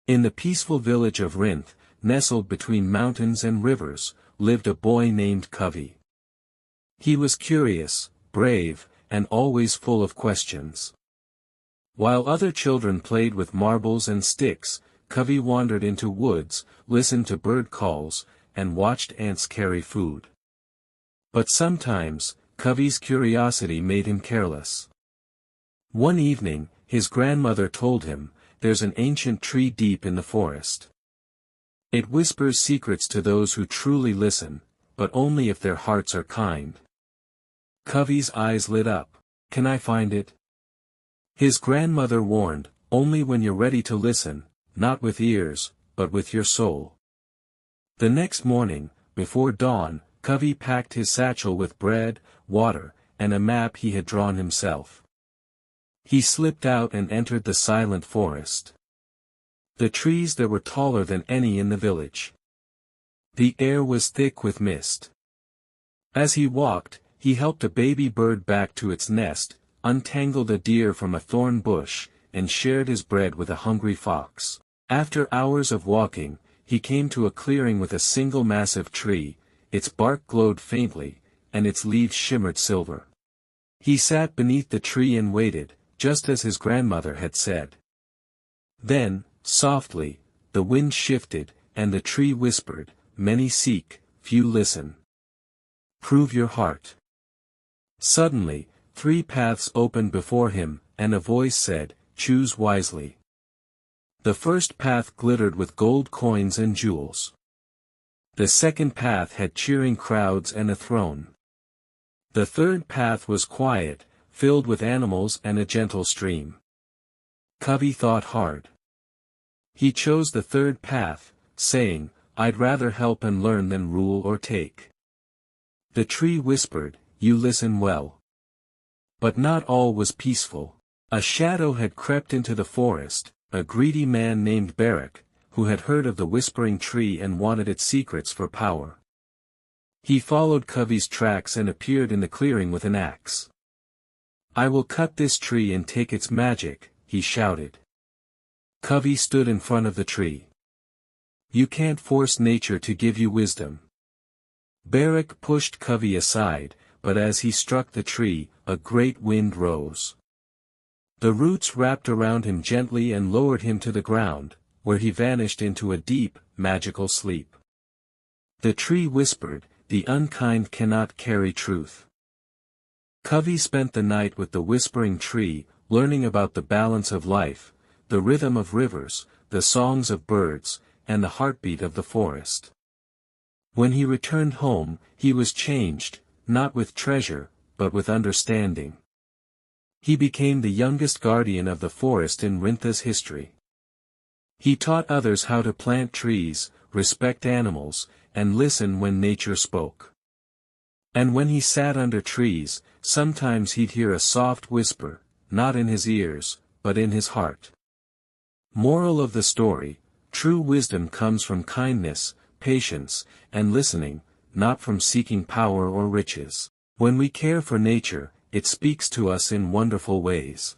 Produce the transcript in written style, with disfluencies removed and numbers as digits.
In the peaceful village of Rinth, nestled between mountains and rivers, lived a boy named Kavi. He was curious, brave, and always full of questions. While other children played with marbles and sticks, Kavi wandered into woods, listened to bird calls, and watched ants carry food. But sometimes, Kavi's curiosity made him careless. One evening, his grandmother told him, "There's an ancient tree deep in the forest. It whispers secrets to those who truly listen, but only if their hearts are kind." Kavi's eyes lit up. "Can I find it?" His grandmother warned, "Only when you're ready to listen, not with ears, but with your soul." The next morning, before dawn, Kavi packed his satchel with bread, water, and a map he had drawn himself. He slipped out and entered the silent forest. The trees there were taller than any in the village. The air was thick with mist. As he walked, he helped a baby bird back to its nest, untangled a deer from a thorn bush, and shared his bread with a hungry fox. After hours of walking, he came to a clearing with a single massive tree. Its bark glowed faintly, and its leaves shimmered silver. He sat beneath the tree and waited, just as his grandmother had said. Then, softly, the wind shifted, and the tree whispered, "Many seek, few listen. Prove your heart." Suddenly, 3 paths opened before him, and a voice said, "Choose wisely." The first path glittered with gold coins and jewels. The second path had cheering crowds and a throne. The third path was quiet, filled with animals and a gentle stream. Kavi thought hard. He chose the third path, saying, "I'd rather help and learn than rule or take." The tree whispered, "You listen well." But not all was peaceful. A shadow had crept into the forest, a greedy man named Barak, who had heard of the whispering tree and wanted its secrets for power. He followed Kavi's tracks and appeared in the clearing with an axe. "I will cut this tree and take its magic," he shouted. Kavi stood in front of the tree. "You can't force nature to give you wisdom." Barak pushed Kavi aside, but as he struck the tree, a great wind rose. The roots wrapped around him gently and lowered him to the ground, where he vanished into a deep, magical sleep. The tree whispered, "The unkind cannot carry truth." Kavi spent the night with the whispering tree, learning about the balance of life, the rhythm of rivers, the songs of birds, and the heartbeat of the forest. When he returned home, he was changed, not with treasure, but with understanding. He became the youngest guardian of the forest in Rintha's history. He taught others how to plant trees, respect animals, and listen when nature spoke. And when he sat under trees, sometimes he'd hear a soft whisper, not in his ears, but in his heart. Moral of the story: true wisdom comes from kindness, patience, and listening, not from seeking power or riches. When we care for nature, it speaks to us in wonderful ways.